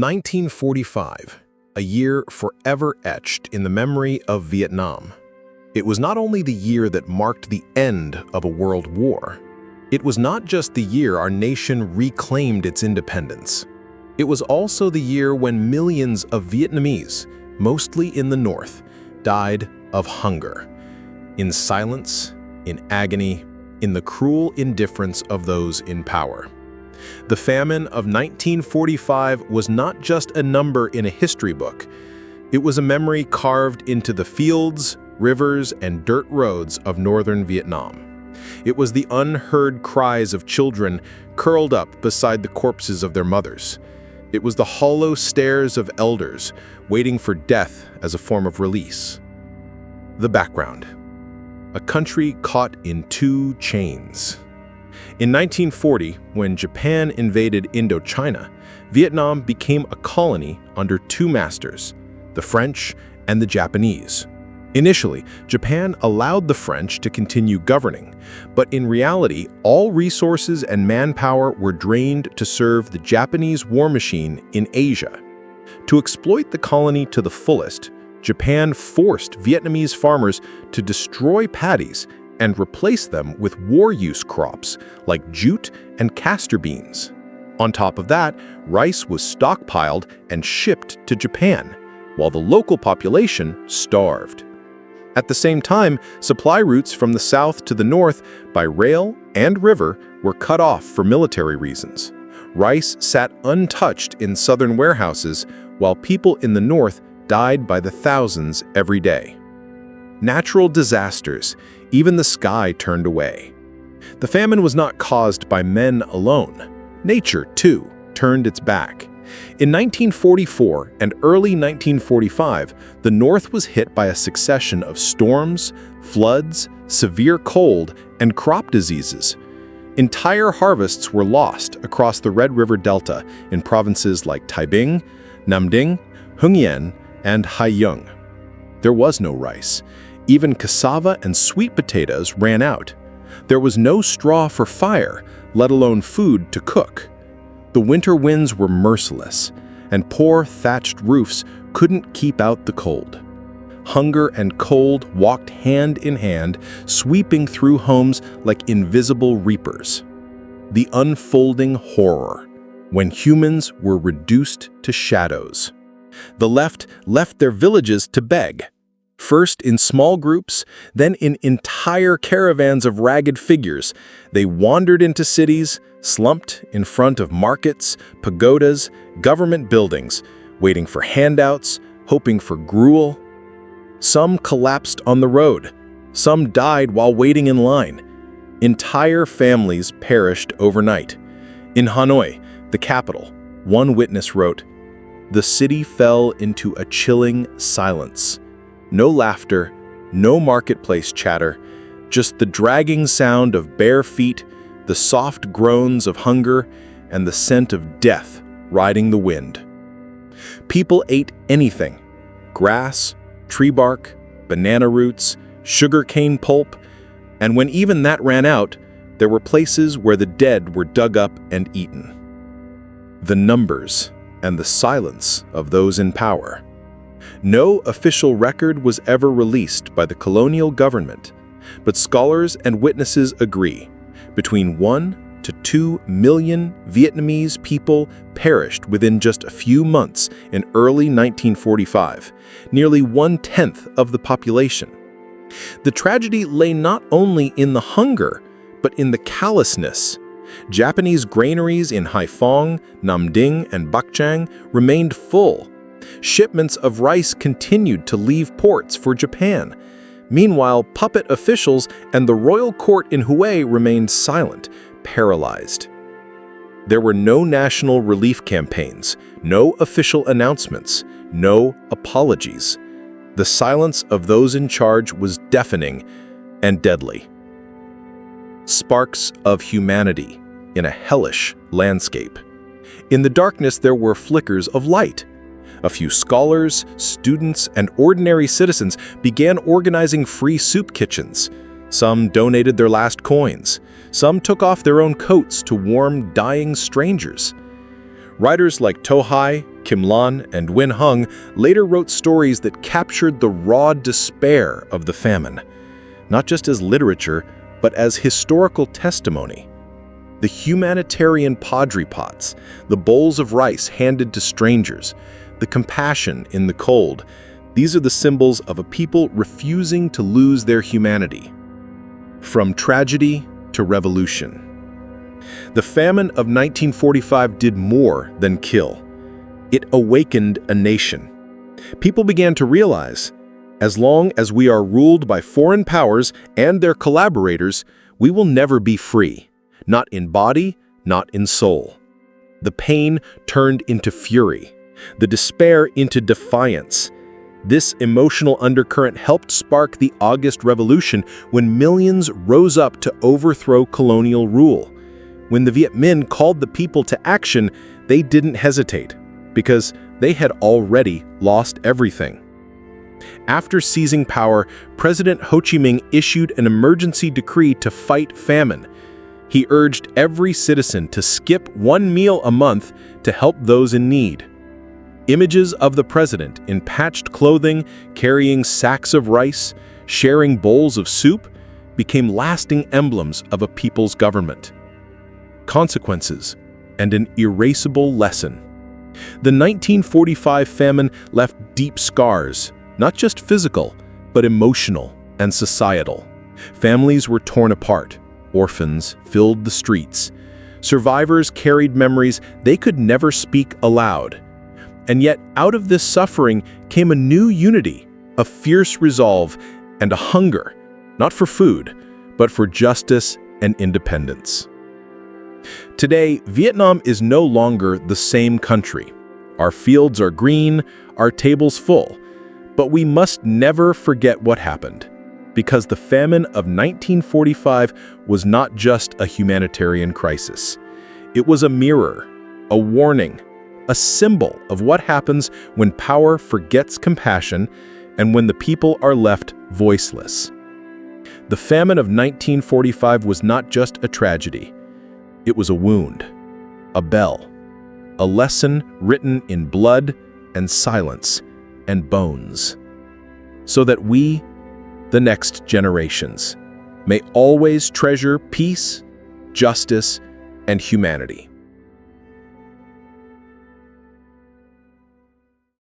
1945, a year forever etched in the memory of Vietnam. It was not only the year that marked the end of a world war. It was not just the year our nation reclaimed its independence. It was also the year when millions of Vietnamese, mostly in the north, died of hunger, in silence, in agony, in the cruel indifference of those in power. The famine of 1945 was not just a number in a history book. It was a memory carved into the fields, rivers, and dirt roads of northern Vietnam. It was the unheard cries of children curled up beside the corpses of their mothers. It was the hollow stares of elders waiting for death as a form of release. The background: a country caught in two chains. In 1940, when Japan invaded Indochina, Vietnam became a colony under two masters, the French and the Japanese. Initially, Japan allowed the French to continue governing, but in reality, all resources and manpower were drained to serve the Japanese war machine in Asia. To exploit the colony to the fullest, Japan forced Vietnamese farmers to destroy paddies and replace them with war-use crops like jute and castor beans. On top of that, rice was stockpiled and shipped to Japan, while the local population starved. At the same time, supply routes from the south to the north by rail and river were cut off for military reasons. Rice sat untouched in southern warehouses, while people in the north died by the thousands every day. Natural disasters, even the sky turned away. The famine was not caused by men alone. Nature, too, turned its back. In 1944 and early 1945, the North was hit by a succession of storms, floods, severe cold, and crop diseases. Entire harvests were lost across the Red River Delta in provinces like Thái Bình, Nam Dinh, Hưng Yên, and Hai Dung. There was no rice. Even cassava and sweet potatoes ran out. There was no straw for fire, let alone food to cook. The winter winds were merciless, and poor thatched roofs couldn't keep out the cold. Hunger and cold walked hand in hand, sweeping through homes like invisible reapers. The unfolding horror, when humans were reduced to shadows. The left their villages to beg. First in small groups, then in entire caravans of ragged figures, they wandered into cities, slumped in front of markets, pagodas, government buildings, waiting for handouts, hoping for gruel. Some collapsed on the road. Some died while waiting in line. Entire families perished overnight. In Hanoi, the capital, one witness wrote, "The city fell into a chilling silence. No laughter, no marketplace chatter, just the dragging sound of bare feet, the soft groans of hunger, and the scent of death riding the wind." People ate anything: grass, tree bark, banana roots, sugarcane pulp, and when even that ran out, there were places where the dead were dug up and eaten. The numbers and the silence of those in power. No official record was ever released by the colonial government, but scholars and witnesses agree. Between 1 to 2 million Vietnamese people perished within just a few months in early 1945, nearly 1/10 of the population. The tragedy lay not only in the hunger, but in the callousness. Japanese granaries in Haiphong, Nam Dinh, and Bac Giang remained full. Shipments of rice continued to leave ports for Japan. Meanwhile, puppet officials and the royal court in Hue remained silent, paralyzed. There were no national relief campaigns, no official announcements, no apologies. The silence of those in charge was deafening and deadly. Sparks of humanity in a hellish landscape. In the darkness, there were flickers of light. A few scholars, students, and ordinary citizens began organizing free soup kitchens. Some donated their last coins. Some took off their own coats to warm dying strangers. Writers like Tohai, Kim Lan and Win Hung later wrote stories that captured the raw despair of the famine, not just as literature, but as historical testimony. The humanitarian padri pots, the bowls of rice handed to strangers, the compassion in the cold, these are the symbols of a people refusing to lose their humanity. From tragedy to revolution. The famine of 1945 did more than kill. It awakened a nation. People began to realize, as long as we are ruled by foreign powers and their collaborators, we will never be free. Not in body, not in soul. The pain turned into fury, the despair into defiance. This emotional undercurrent helped spark the August Revolution when millions rose up to overthrow colonial rule. When the Viet Minh called the people to action, they didn't hesitate, because they had already lost everything. After seizing power, President Ho Chi Minh issued an emergency decree to fight famine. He urged every citizen to skip one meal a month to help those in need. Images of the president in patched clothing, carrying sacks of rice, sharing bowls of soup, became lasting emblems of a people's government. Consequences and an erasable lesson. The 1945 famine left deep scars, not just physical, but emotional and societal. Families were torn apart. Orphans filled the streets. Survivors carried memories they could never speak aloud. And yet, out of this suffering came a new unity, a fierce resolve, and a hunger, not for food, but for justice and independence. Today, Vietnam is no longer the same country. Our fields are green, our tables full. But we must never forget what happened, because the famine of 1945 was not just a humanitarian crisis. It was a mirror, a warning, a symbol of what happens when power forgets compassion and when the people are left voiceless. The famine of 1945 was not just a tragedy. It was a wound, a bell, a lesson written in blood and silence and bones, so that we, the next generations, may always treasure peace, justice, and humanity.